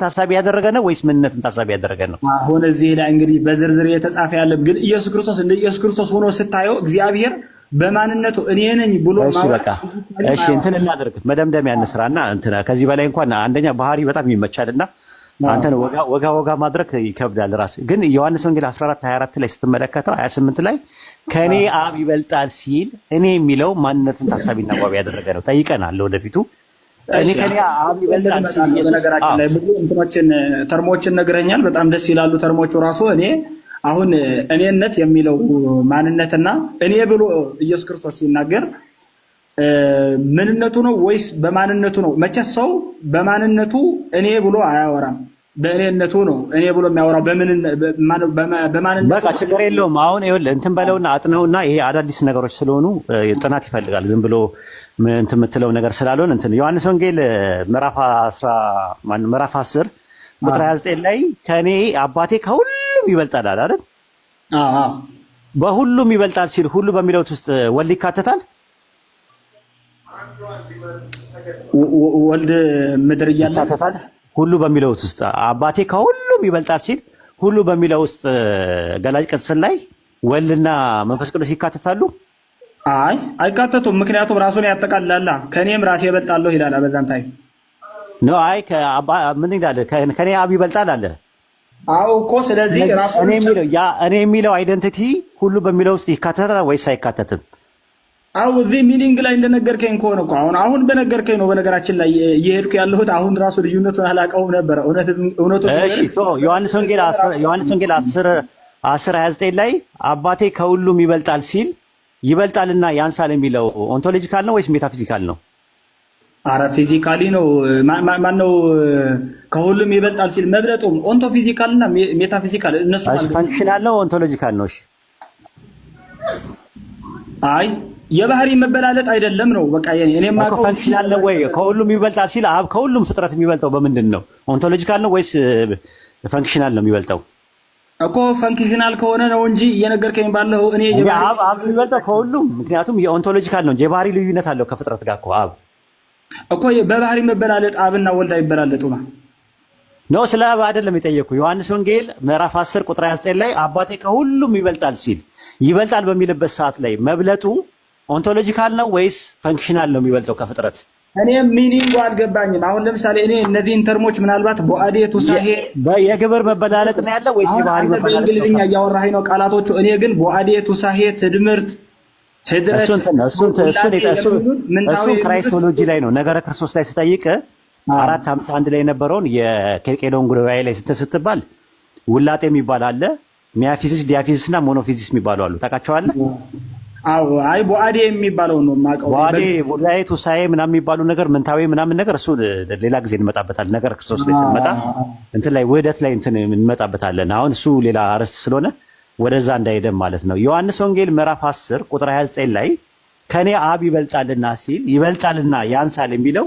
ታሳቢ ያደረገ ነው ወይስ ምንነትን ታሳቢ ያደረገ ነው? አሁን እዚህ ላይ እንግዲህ በዝርዝር የተጻፈ ያለ ግን ኢየሱስ ክርስቶስ እንደ ኢየሱስ ክርስቶስ ሆኖ ስታየው እግዚአብሔር በማንነቱ እኔ ነኝ ብሎ በቃ እሺ እንትን እናደርግ መደምደሚያ እንስራና እንትን ከዚህ በላይ እንኳን አንደኛ ባህሪ በጣም ይመቻልና አንተን ወጋ ማድረግ ይከብዳል። ራስ ግን ዮሐንስ ወንጌል 14:24 ላይ ስትመለከተው 28 ላይ ከኔ አብ ይበልጣል ሲል እኔ የሚለው ማንነትን ታሳቢና ዋቢ ያደረገ ነው። ጠይቀናል ወደፊቱ እኔ ከኔ አብ ይበልጣል ሲል በነገራችን ላይ ብዙ እንትኖችን ተርሞችን ነግረኛል። በጣም ደስ ይላሉ ተርሞቹ ራሱ እኔ አሁን እኔነት የሚለው ማንነትና እኔ ብሎ ኢየሱስ ክርስቶስ ሲናገር ምንነቱ ነው ወይስ በማንነቱ ነው? መቼስ ሰው በማንነቱ እኔ ብሎ አያወራም። በእኔነቱ ነው እኔ ብሎ የሚያወራው። በማንነቱ በቃ ችግር የለውም። አሁን ይኸውልህ እንትን በለውና አጥነውና ይሄ አዳዲስ ነገሮች ስለሆኑ ጥናት ይፈልጋል። ዝም ብሎ እንትን የምትለው ነገር ስላልሆነ እንትን ዮሐንስ ወንጌል ምዕራፍ 10 ቁጥር 29 ላይ ከኔ አባቴ ከሁሉም ይበልጣል አይደል? በሁሉም ይበልጣል ሲል ሁሉ በሚለው ውስጥ ወልድ ይካተታል? ወልድ ምድር እያለ ይካተታል? ሁሉ በሚለው ውስጥ አባቴ ከሁሉም ይበልጣል ሲል ሁሉ በሚለው ውስጥ ገላጭ ቅጽል ላይ ወልድና መንፈስ ቅዱስ ይካተታሉ? አይ አይካተቱም። ምክንያቱም ራሱን ያጠቃልላል። ከኔም ራሴ እበልጣለሁ ይላል። በዛም ታይ ነው። አይ ምን ይላል? ከኔ አብ ይበልጣል አለ። አዎ እኮ ስለዚህ ራሱ እኔ የሚለው አይደንቲቲ ሁሉ በሚለው ውስጥ ይካተታል ወይስ አይካተትም? አው እዚህ ሚኒንግ ላይ እንደነገርከኝ ከሆነ እኮ አሁን በነገርከኝ ነው። በነገራችን ላይ እየሄድኩ ያለሁት አሁን ራሱ ልዩነቱን አላውቀውም ነበር። እውነቱ እሺ ዮሐንስ ወንጌል 10:29 ላይ አባቴ ከሁሉም ይበልጣል ሲል ይበልጣልና ያንሳል የሚለው ኦንቶሎጂካል ነው ወይስ ሜታፊዚካል ነው? አረ ፊዚካሊ ነው። ማን ነው ከሁሉም ይበልጣል ሲል መብለጡም ኦንቶ ፊዚካል እና ሜታፊዚካል እነሱ ማለት ፈንክሽናል ነው ኦንቶሎጂካል ነው? እሺ አይ የባህሪ መበላለጥ አይደለም ነው። በቃ እኔ ማቀው ፈንክሽናል ነው ወይ? ከሁሉም ይበልጣል ሲል አብ ከሁሉም ፍጥረት የሚበልጠው በምንድን ነው? ኦንቶሎጂካል ነው ወይስ ፈንክሽናል ነው የሚበልጠው? እኮ ፈንክሽናል ከሆነ ነው እንጂ እየነገርከኝ ባለው እኔ አብ የሚበልጠው ከሁሉም ምክንያቱም የኦንቶሎጂካል ነው። የባህሪ ልዩነት አለው ከፍጥረት ጋር እኮ አብ እኮ በባህሪ መበላለጥ አብና ወልድ አይበላለጡማ ነው። ስለ አብ አይደለም የጠየኩ። ዮሐንስ ወንጌል ምዕራፍ 10 ቁጥር 29 ላይ አባቴ ከሁሉም ይበልጣል ሲል ይበልጣል በሚልበት ሰዓት ላይ መብለጡ ኦንቶሎጂካል ነው ወይስ ፈንክሽናል ነው የሚበልጠው ከፍጥረት? እኔ ሚኒንጉ አልገባኝም። አሁን ለምሳሌ እኔ እነዚህን ተርሞች ምናልባት ቦአዴ ቱሳሄ የግብር መበላለጥ ነው ያለው ወይስ የባህሪ መበላለጥ? በእንግሊዝኛ እያወራኸኝ ነው ቃላቶቹ። እኔ ግን ቦአዴ ቱሳሄ ትድምርት እሱን ክራይስቶሎጂ ላይ ነው። ነገረ ክርስቶስ ላይ ስጠይቅ 451 ላይ የነበረውን የኬልቄዶን ጉባኤ ላይ ስትባል ውላጤ የሚባል አለ፣ ሚያፊዚስ ዲያፊዚስ እና ሞኖፊዚስ የሚባሉ አሉ። ታውቃቸዋለህ? አዎ አይ ቦአዴ የሚባለው ነው የማውቀው። ቦአዴ ቦዳዬ ቱሳኤ ምናምን የሚባሉ ነገር ምንታዌ ምናምን ነገር እሱ ሌላ ጊዜ እንመጣበታለን። ነገረ ክርስቶስ ላይ ስንመጣ እንትን ላይ ውህደት ላይ እንትን እንመጣበታለን። አሁን እሱ ሌላ አርዕስት ስለሆነ ወደዛ እንዳይደም ማለት ነው። ዮሐንስ ወንጌል ምዕራፍ 10 ቁጥር 29 ላይ ከኔ አብ ይበልጣልና ሲል ይበልጣልና ያንሳል የሚለው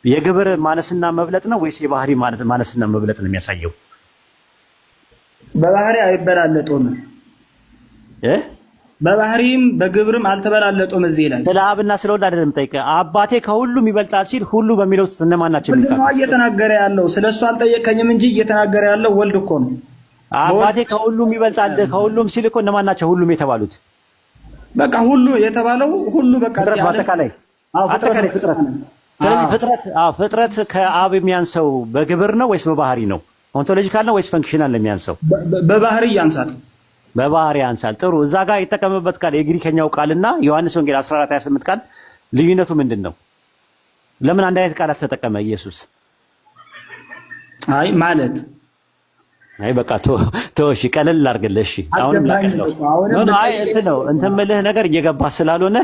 የግብር ማነስና መብለጥ ነው ወይስ የባህሪ ማነስና መብለጥ ነው የሚያሳየው? በባህሪ አይበላለጡም። በባህሪም በግብርም አልተበላለጡም። እዚህ ላይ ስለ አብና ስለ ወልድ አይደለም ጠይቀህ። አባቴ ከሁሉም ይበልጣል ሲል ሁሉ በሚለው ውስጥ እነማን ናቸው? ምንድን ነው እየተናገረ ያለው? ስለሱ አልጠየቀኝም እንጂ እየተናገረ ያለው ወልድ እኮ ነው። አባቴ ከሁሉም ይበልጣል ከሁሉም ሲል እኮ እነማን ናቸው ሁሉም የተባሉት? በቃ ሁሉ የተባለው ሁሉ በቃ አጠቃላይ ፍጥረት። ስለዚህ ፍጥረት ከአብ የሚያንሰው በግብር ነው ወይስ በባህሪ ነው? ኦንቶሎጂካል ነው ወይስ ፈንክሽናል ነው የሚያንሰው? በባህሪ ያንሳል። በባህሪ ያንሳል። ጥሩ። እዛ ጋር የተጠቀመበት ቃል የግሪከኛው ቃልና ዮሐንስ ወንጌል 14:28 ቃል ልዩነቱ ምንድን ነው? ለምን አንድ አይነት ቃላት ተጠቀመ ኢየሱስ? አይ ማለት አይ በቃ ተወሽ ቀለል አድርግልህ። እሺ አሁንም ላቀለው አይ እንትን የምልህ ነገር እየገባ ስላልሆነ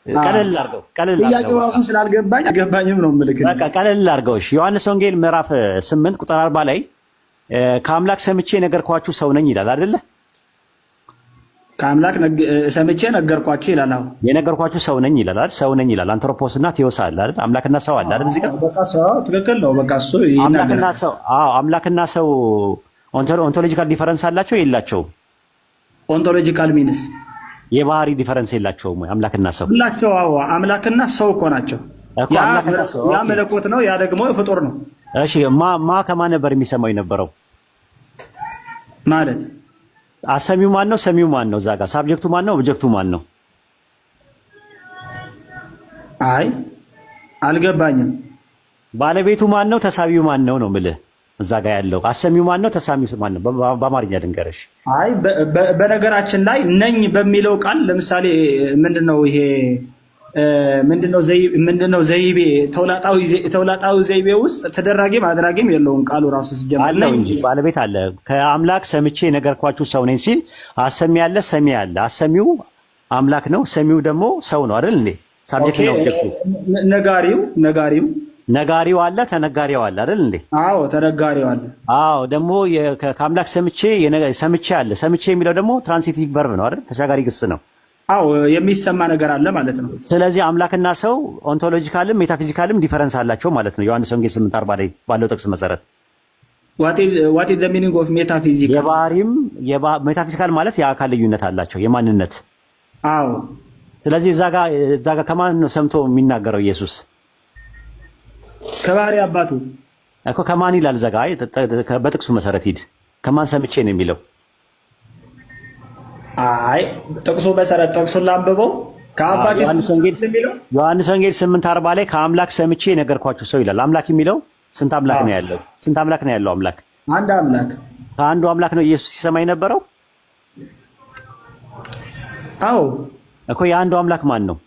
ቀለል አድርገው። ጥያቄው ራሱ ስላልገባኝ አገባኝም ነው የምልህ። በቃ ቀለል አድርገው። እሺ ዮሐንስ ወንጌል ምዕራፍ 8 ቁጥር 40 ላይ ከአምላክ ሰምቼ ነገርኳችሁ ሰው ነኝ ይላል አይደለ? ከአምላክ ሰምቼ ነገርኳችሁ ይላል። አሁን የነገርኳችሁ ሰው ነኝ ይላል አይደል? ሰው ነኝ ይላል። አንትሮፖስና ቴዎስ አለ አይደል? አምላክና ሰው አለ አይደል? እዚህ ጋር በቃ ሰው ትክክል ነው። በቃ እሱ አምላክና ሰው አምላክና ሰው ኦንቶሎጂካል ዲፈረንስ አላቸው የላቸውም? ኦንቶሎጂካል ሚንስ የባህሪ ዲፈረንስ የላቸውም ወይ? አምላክና ሰው ሁላቸው አምላክና ሰው እኮ ናቸው። ያ መለኮት ነው፣ ያ ደግሞ ፍጡር ነው። እሺ ማ ከማን ነበር የሚሰማው የነበረው? ማለት አሰሚው ማን ነው? ሰሚው ማን ነው? እዛ ጋር ሳብጀክቱ ማን ነው? ኦብጀክቱ ማን ነው? አይ አልገባኝም። ባለቤቱ ማን ነው? ተሳቢው ማን ነው ነው የምልህ። እዛ ጋር ያለው አሰሚው ማን ነው? ተሳሚው ማን ነው? በአማርኛ ልንገርሽ። አይ በነገራችን ላይ ነኝ በሚለው ቃል ለምሳሌ ምንድነው ይሄ ምንድነው ዘይቤ ተውላጣዊ ዘይቤ ውስጥ ተደራጊም አድራጊም የለውም። ቃሉ ራሱ ሲጀምር አለው እንጂ ባለቤት አለ። ከአምላክ ሰምቼ የነገርኳችሁ ሰው ነኝ ሲል አሰሚ አለ፣ ሰሚ አለ። አሰሚው አምላክ ነው፣ ሰሚው ደግሞ ሰው ነው አይደል እንዴ? ሳብጀክት ነው ኦብጀክቱ። ነጋሪው አለ፣ ተነጋሪው አለ አይደል እንዴ? አዎ ተነጋሪው አለ። አዎ ደግሞ ከአምላክ ሰምቼ አለ። ሰምቼ የሚለው ደግሞ ትራንሲቲቭ ቨርብ ነው አይደል? ተሻጋሪ ግስ ነው። አዎ የሚሰማ ነገር አለ ማለት ነው። ስለዚህ አምላክና ሰው ኦንቶሎጂካልም ሜታፊዚካልም ዲፈረንስ አላቸው ማለት ነው። ዮሐንስ ወንጌል 8:40 ላይ ባለው ጥቅስ መሰረት what is the meaning of metaphysical? የባህሪም ሜታፊዚካል ማለት የአካል ልዩነት አላቸው የማንነት። አዎ ስለዚህ እዛ ጋር ከማን ነው ሰምቶ የሚናገረው ኢየሱስ? ከባህሪ አባቱ እኮ ከማን ይላል? እዛ ጋር በጥቅሱ መሰረት ሂድ። ከማን ሰምቼ ነው የሚለው? አይ ጥቅሱ መሰረት ጥቅሱን ላንብበው። ከአባቴ ዮሐንስ ወንጌል 8:40 ላይ ከአምላክ ሰምቼ የነገርኳችሁ ሰው ይላል። አምላክ የሚለው ስንት አምላክ ነው ያለው? ስንት አምላክ ነው ያለው? አምላክ አንድ አምላክ። ከአንዱ አምላክ ነው ኢየሱስ ሲሰማ የነበረው? አዎ እኮ የአንዱ አምላክ ማን ነው?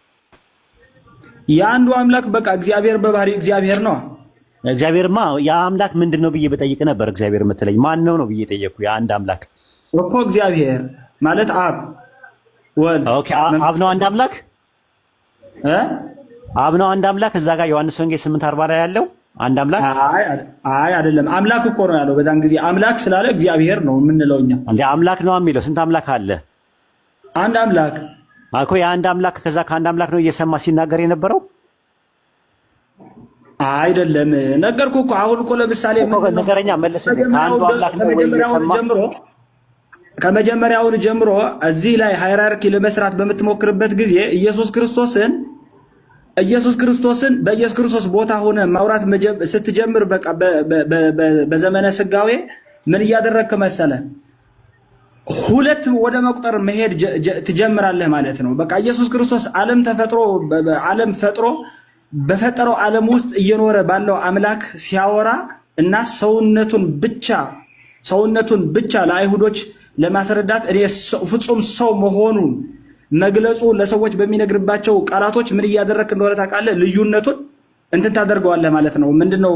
የአንዱ አምላክ በቃ እግዚአብሔር በባህሪ እግዚአብሔር ነው። እግዚአብሔርማ የአምላክ ምንድን ነው ብዬ በጠይቅ ነበር። እግዚአብሔር የምትለኝ ማን ነው ብዬ ጠየቅኩ። የአንድ አምላክ እኮ እግዚአብሔር ማለት አብ ወልድ። ኦኬ አብ ነው አንድ አምላክ አብ ነው አንድ አምላክ። እዛ ጋር ዮሐንስ ወንጌል 8:40 ላይ ያለው አንድ አምላክ አይ አይደለም። አምላክ እኮ ነው ያለው። በዛን ጊዜ አምላክ ስላለ እግዚአብሔር ነው የምንለው እኛ። እንዴ አምላክ ነው የሚለው? ስንት አምላክ አለ? አንድ አምላክ እኮ የአንድ አምላክ። ከዛ ከአንድ አምላክ ነው እየሰማ ሲናገር የነበረው አይደለም። ነገርኩህ እኮ አሁን እኮ ለምሳሌ ነገረኛ መለሰ። አንዱ አምላክ ነው እየሰማ ከመጀመሪያውን ጀምሮ እዚህ ላይ ሃይራርኪ ለመስራት በምትሞክርበት ጊዜ ኢየሱስ ክርስቶስን በኢየሱስ ክርስቶስ ቦታ ሆነ ማውራት ስትጀምር በቃ በዘመነ ስጋዌ ምን እያደረግክ መሰለ? ሁለት ወደ መቁጠር መሄድ ትጀምራለህ ማለት ነው። በቃ ኢየሱስ ክርስቶስ ዓለም ፈጥሮ በፈጠረው ዓለም ውስጥ እየኖረ ባለው አምላክ ሲያወራ እና ሰውነቱን ብቻ ለአይሁዶች ለማስረዳት እኔ ፍጹም ሰው መሆኑን መግለጹ ለሰዎች በሚነግርባቸው ቃላቶች ምን እያደረክ እንደሆነ ታውቃለህ? ልዩነቱን እንትን ታደርገዋለህ ማለት ነው። ምንድነው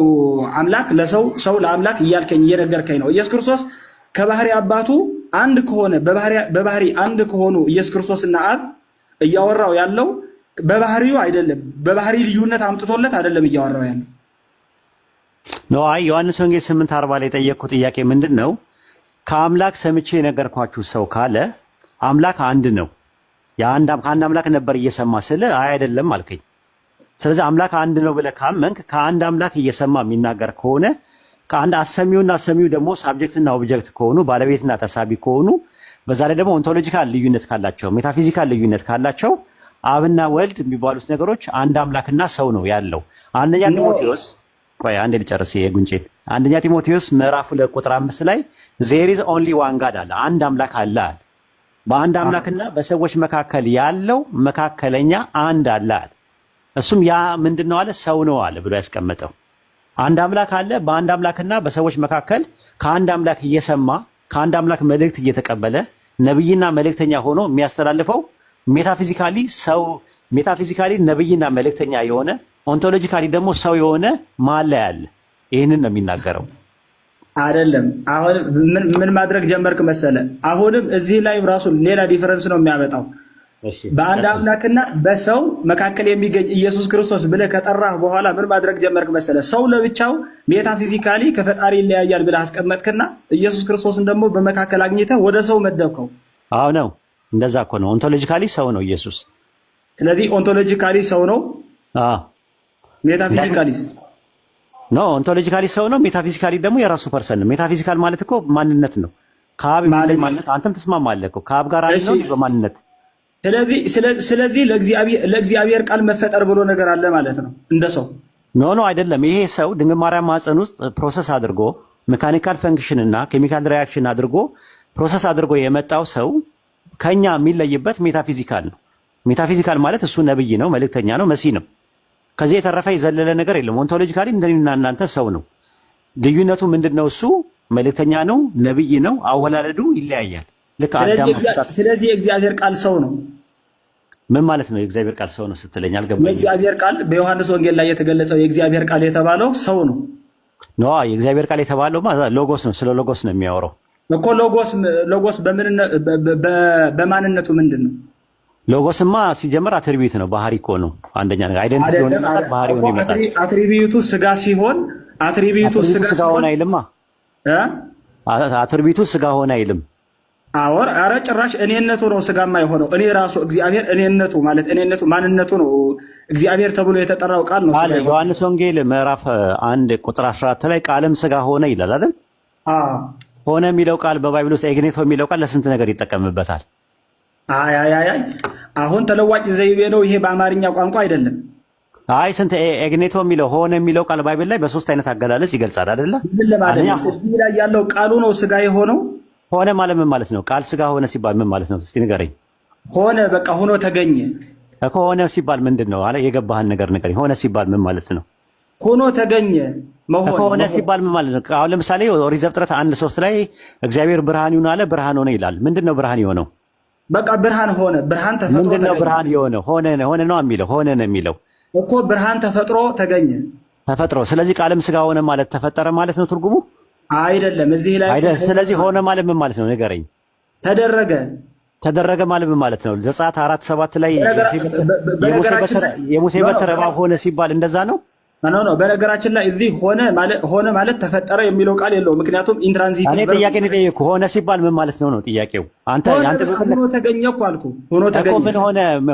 አምላክ ለሰው ሰው ለአምላክ እየነገርከኝ ነው። ኢየሱስ ክርስቶስ ከባህሪ አባቱ አንድ ከሆነ በባህሪ አንድ ከሆኑ ኢየሱስ ክርስቶስና አብ እያወራው ያለው በባህሪው አይደለም። በባህሪ ልዩነት አምጥቶለት አይደለም እያወራው ያለው ነው። አይ ዮሐንስ ወንጌል 8:40 ላይ የጠየቅኩት ጥያቄ ምንድን ነው? ከአምላክ ሰምቼ የነገርኳችሁ ሰው ካለ አምላክ አንድ ነው። ከአንድ አምላክ ነበር እየሰማ ስለ አይደለም አልከኝ። ስለዚህ አምላክ አንድ ነው ብለህ ካመንክ ከአንድ አምላክ እየሰማ የሚናገር ከሆነ ከአንድ አሰሚውና ሰሚው ደግሞ ሳብጀክትና ኦብጀክት ከሆኑ ባለቤትና ተሳቢ ከሆኑ በዛ ላይ ደግሞ ኦንቶሎጂካል ልዩነት ካላቸው ሜታፊዚካል ልዩነት ካላቸው አብና ወልድ የሚባሉት ነገሮች አንድ አምላክና ሰው ነው ያለው። አንደኛ ጢሞቴዎስ አንዴ ልጨርስ የጉንጬን። አንደኛ ጢሞቴዎስ ምዕራፍ 2 ቁጥር 5 ላይ there is only one God አለ። አንድ አምላክ አለ። በአንድ አምላክና በሰዎች መካከል ያለው መካከለኛ አንድ አለ። እሱም ያ ምንድነው አለ? ሰው ነው አለ ብሎ ያስቀመጠው። አንድ አምላክ አለ። በአንድ አምላክና በሰዎች መካከል ከአንድ አምላክ እየሰማ ከአንድ አምላክ መልእክት እየተቀበለ ነብይና መልእክተኛ ሆኖ የሚያስተላልፈው ሜታፊዚካሊ ነብይና መልእክተኛ የሆነ ኦንቶሎጂካሊ ደግሞ ሰው የሆነ ማለ ያለ። ይህንን ነው የሚናገረው። አይደለም። አሁን ምን ማድረግ ጀመርክ መሰለ? አሁንም እዚህ ላይ ራሱ ሌላ ዲፈረንስ ነው የሚያመጣው። በአንድ አምላክና በሰው መካከል የሚገኝ ኢየሱስ ክርስቶስ ብለህ ከጠራህ በኋላ ምን ማድረግ ጀመርክ መሰለ? ሰው ለብቻው ሜታፊዚካሊ ከፈጣሪ ይለያያል ብለህ አስቀመጥክና ኢየሱስ ክርስቶስን ደግሞ በመካከል አግኝተህ ወደ ሰው መደብከው። አዎ ነው፣ እንደዛ እኮ ነው። ኦንቶሎጂካሊ ሰው ነው ኢየሱስ። ስለዚህ ኦንቶሎጂካሊ ሰው ነው። ሜታፊዚካሊስ ኖ ኦንቶሎጂካሊ ሰው ነው። ሜታፊዚካሊ ደግሞ የራሱ ፐርሰን ነው። ሜታፊዚካል ማለት እኮ ማንነት ነው። ከአብ ማንነት አንተም ትስማማለህ እኮ ከአብ ጋር አንድ ነው በማንነት። ስለዚህ ለእግዚአብሔር ቃል መፈጠር ብሎ ነገር አለ ማለት ነው። እንደ ሰው ኖ ኖ አይደለም። ይሄ ሰው ድንግል ማርያም ማህፀን ውስጥ ፕሮሰስ አድርጎ ሜካኒካል ፈንክሽን እና ኬሚካል ሪያክሽን አድርጎ ፕሮሰስ አድርጎ የመጣው ሰው ከኛ የሚለይበት ሜታፊዚካል ነው። ሜታፊዚካል ማለት እሱ ነብይ ነው፣ መልእክተኛ ነው፣ መሲህ ነው። ከዚህ የተረፈ የዘለለ ነገር የለም። ኦንቶሎጂካሊ እንደኔና እናንተ ሰው ነው። ልዩነቱ ምንድነው? እሱ መልእክተኛ ነው፣ ነብይ ነው። አወላለዱ ይለያያል። ልክ አዳም። ስለዚህ የእግዚአብሔር ቃል ሰው ነው። ምን ማለት ነው? የእግዚአብሔር ቃል ሰው ነው ስትለኝ አልገባኝም። የእግዚአብሔር ቃል በዮሐንስ ወንጌል ላይ የተገለጸው የእግዚአብሔር ቃል የተባለው ሰው ነው። ኖ የእግዚአብሔር ቃል የተባለው ሎጎስ ነው። ስለ ሎጎስ ነው የሚያወራው እኮ። ሎጎስ በማንነቱ ምንድን ነው? ሎጎስማ ሲጀምር አትሪቢዩት ነው፣ ባህሪ እኮ ነው። አንደኛ ነገር አይደንቲቲ ሆነ ማለት ባህሪ ሆነ ይመጣል። አትሪቢዩቱ ስጋ ሲሆን አትሪቢዩቱ ስጋ ሆነ አይልማ። አትሪቢዩቱ ስጋ ሆነ አይልም። አረ ጭራሽ እኔነቱ ነው ስጋማ የሆነው። እኔ ራሱ እግዚአብሔር እኔነቱ ማለት እኔነቱ ማንነቱ ነው እግዚአብሔር ተብሎ የተጠራው ቃል ነው። ዮሐንስ ወንጌል ምዕራፍ 1 ቁጥር 14 ላይ ቃልም ስጋ ሆነ ይላል አይደል? ሆነ የሚለው ቃል በባይብል ውስጥ ኤግኔቶ የሚለው ቃል ለስንት ነገር ይጠቀምበታል? አይ አሁን ተለዋጭ ዘይቤ ነው ይሄ፣ በአማርኛ ቋንቋ አይደለም። አይ ስንት ኤግኔቶ የሚለው ሆነ የሚለው ቃል ባይብል ላይ በሶስት አይነት አገላለጽ ይገልጻል አይደለ? እዚህ ላይ ያለው ቃሉ ነው ስጋ የሆነው። ሆነ ማለት ምን ማለት ነው? ቃል ስጋ ሆነ ሲባል ምን ማለት ነው? እስቲ ንገረኝ። ሆነ በቃ ሆኖ ተገኘ እኮ። ሆነ ሲባል ምንድን ነው አለ? የገባህን ነገር ንገረኝ። ሆነ ሲባል ምን ማለት ነው? ሆኖ ተገኘ መሆን። ሆነ ሲባል ምን ማለት ነው? አሁን ለምሳሌ ኦሪት ዘፍጥረት 1:3 ላይ እግዚአብሔር ብርሃን ይሁን አለ፣ ብርሃን ሆነ ይላል። ምንድን ነው ብርሃን የሆነው? በቃ ብርሃን ሆነ። ብርሃን ተፈጥሮ ተገኘ። ምንድን ነው ብርሃን የሆነው? ሆነ ነው የሚለው። ሆነ ነው የሚለው እኮ። ብርሃን ተፈጥሮ ተገኘ፣ ተፈጥሮ። ስለዚህ ቃልም ስጋ ሆነ ማለት ተፈጠረ ማለት ነው ትርጉሙ አይደለም። እዚህ ላይ አይደለም። ስለዚህ ሆነ ማለት ምን ማለት ነው? ንገረኝ። ተደረገ ማለት ምን ማለት ነው? ዘጸአት 4:7 ላይ የሙሴ በትር እባብ ሆነ ሲባል እንደዛ ነው። ኖ በነገራችን ላይ እዚህ ሆነ ማለት ተፈጠረ የሚለው ቃል የለውም። ምክንያቱም ኢንትራንዚት እኔ ጥያቄ ነው የጠየኩህ። ሆነ ሲባል ምን ማለት ነው ጥያቄው። አንተ ሆኖ ተገኘ እኮ አልኩህ። ሆኖ ተገኘ ምን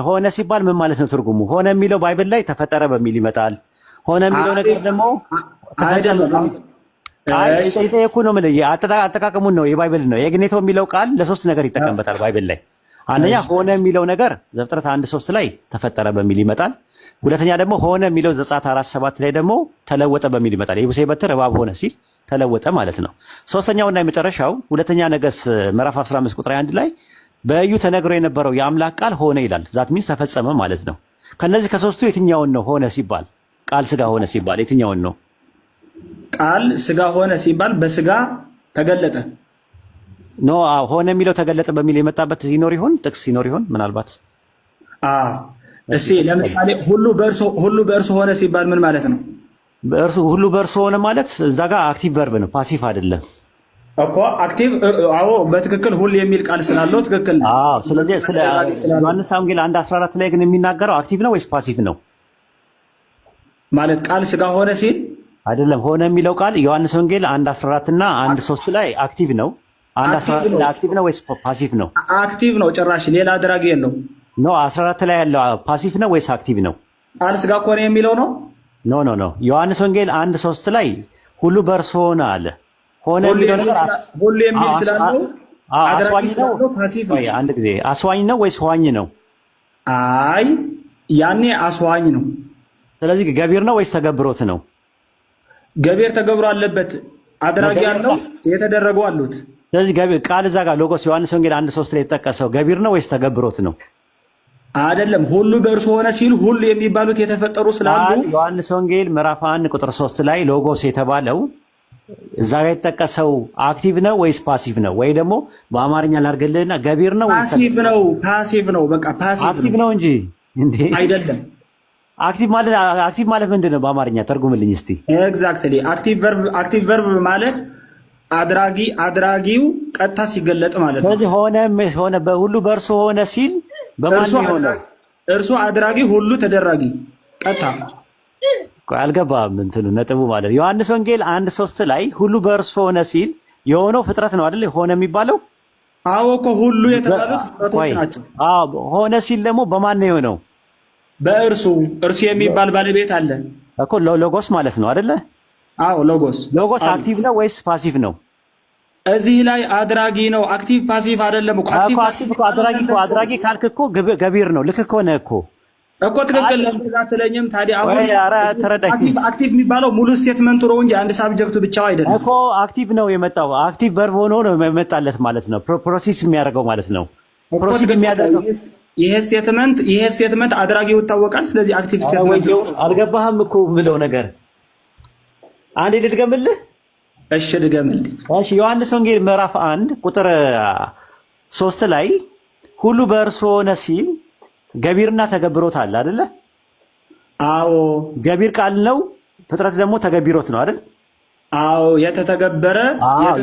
ሆነ ሲባል ምን ማለት ነው ትርጉሙ? ሆነ የሚለው ባይብል ላይ ተፈጠረ በሚል ይመጣል። ሆነ የሚለው ነገር ደግሞ ጠየኩ ነው የምልህ። አጠቃቀሙን ነው የባይብል ነው። ኤግኔቶ የሚለው ቃል ለሶስት ነገር ይጠቀምበታል ባይብል ላይ። አንደኛ ሆነ የሚለው ነገር ዘፍጥረት 1:3 ላይ ተፈጠረ በሚል ይመጣል። ሁለተኛ ደግሞ ሆነ የሚለው ዘጸአት 4:7 ላይ ደግሞ ተለወጠ በሚል ይመጣል። የሙሴ በትር እባብ ሆነ ሲል ተለወጠ ማለት ነው። ሶስተኛውና የመጨረሻው ሁለተኛ ነገሥት ምዕራፍ 15 ቁጥር 1 ላይ በኢዩ ተነግሮ የነበረው የአምላክ ቃል ሆነ ይላል። ዛት ሚንስ ተፈጸመ ማለት ነው። ከነዚህ ከሶስቱ የትኛውን ነው ሆነ ሲባል? ቃል ስጋ ሆነ ሲባል የትኛውን ነው? ቃል ስጋ ሆነ ሲባል በስጋ ተገለጠ ኖ ሆነ የሚለው ተገለጠ በሚል የመጣበት ይኖር ይሆን? ጥቅስ ይኖር ይሆን? ምናልባት እስኪ ለምሳሌ ሁሉ በእርሱ ሆነ ሲባል ምን ማለት ነው? ሁሉ በእርሱ ሆነ ማለት እዛ ጋር አክቲቭ ቨርብ ነው፣ ፓሲቭ አይደለም እኮ። አክቲቭ በትክክል ሁሉ የሚል ቃል ስላለው ትክክል ነው። ስለዚህ ስለ ዮሐንስ ወንጌል 1:14 ላይ ግን የሚናገረው አክቲቭ ነው ወይስ ፓሲቭ ነው? ማለት ቃል ስጋ ሆነ ሲል አይደለም። ሆነ የሚለው ቃል ዮሐንስ ወንጌል 1:14 እና 1:3 ላይ አክቲቭ ነው። 1:14 ላይ አክቲቭ ነው ወይስ ፓሲቭ ነው? አክቲቭ ነው። ጭራሽ ሌላ አድራጊ የለው። 14 ላይ ያለው ፓሲቭ ነው ወይስ አክቲቭ ነው? ቃል ስጋ ሆነ የሚለው ነው። ኖ ዮሐንስ ወንጌል 1:3 ላይ ሁሉ በእርሱ ሆነ አለ። ሆነ የሚለው ነገር ሁሉ የሚል ስላለው አስዋኝ ነው። አንድ ጊዜ አስዋኝ ነው ወይስ ዋኝ ነው? አይ ያኔ አስዋኝ ነው። ስለዚህ ገቢር ነው ወይስ ተገብሮት ነው? ገቢር ተገብሮ አለበት። አድራጊ ያለው የተደረጉ አሉት። ስለዚህ ቃል እዛ ጋር ሎጎስ ዮሐንስ ወንጌል 1:3 ላይ የተጠቀሰው ገቢር ነው ወይስ ተገብሮት ነው? አይደለም። ሁሉ በእርሱ ሆነ ሲል ሁሉ የሚባሉት የተፈጠሩ ስላሉ ዮሐንስ ወንጌል ምዕራፍ 1 ቁጥር 3 ላይ ሎጎስ የተባለው እዛ ጋር የተጠቀሰው አክቲቭ ነው ወይስ ፓሲቭ ነው? ወይ ደግሞ በአማርኛ ላድርግልህና ገቢር ነው ወይስ ፓሲቭ ነው? ፓሲቭ ነው። በቃ ፓሲቭ አክቲቭ ነው እንጂ እንዴ አይደለም። አክቲቭ ማለት ምንድን ነው? በአማርኛ ተርጉምልኝ እስቲ። ኤግዛክትሊ አክቲቭ ቨርብ ማለት አድራጊው ቀጥታ ሲገለጥ ማለት ነው። ስለዚህ ሆነ በሁሉ በእርሱ ሆነ ሲል በማን ሆነ? እርሱ አድራጊ፣ ሁሉ ተደራጊ። ቀጥታ አልገባም እንትኑ ነጥቡ ማለት ዮሐንስ ወንጌል 1:3 ላይ ሁሉ በእርሱ ሆነ ሲል የሆነው ፍጥረት ነው አይደል? ሆነ የሚባለው አዎ እኮ ሁሉ የተባሉት ፍጥረቶች ናቸው። ሆነ ሲል ደግሞ በማን ነው የሆነው? በእርሱ የሚባል ባለቤት አለ እኮ ሎጎስ ማለት ነው አይደለ? አዎ ሎጎስ አክቲቭ ነው ወይስ ፓሲቭ ነው? እዚህ ላይ አድራጊ ነው። አክቲቭ ፓሲቭ አይደለም እኮ። አድራጊ ካልክ እኮ ገቢር ነው። ልክ እኮ ነህ እኮ እኮ ትክክል ለምን አትለኝም ታዲያ? አሁን አክቲቭ የሚባለው ሙሉ ስቴትመንቱ ነው እንጂ አንድ ሳብጀክቱ ብቻው አይደለም እኮ። አክቲቭ ነው የመጣው፣ አክቲቭ ቨርብ ሆኖ ነው የመጣለት ማለት ነው። ፕሮሰስ የሚያደርገው ማለት ነው። ፕሮሰስ የሚያደርገው ይሄ ስቴትመንት አድራጊው ይታወቃል። ስለዚህ አክቲቭ ስቴትመንት አልገባህም እኮ የምለው ነገር አንዴ ልድገምልህ። እሺ ድገምልኝ። እሺ ዮሐንስ ወንጌል ምዕራፍ 1 ቁጥር 3 ላይ ሁሉ በእርሱ ሆነ ሲል ገቢርና ተገብሮት አለ አይደለ? አዎ ገቢር ቃል ነው፣ ፍጥረት ደግሞ ተገቢሮት ነው አይደል? አዎ የተተገበረ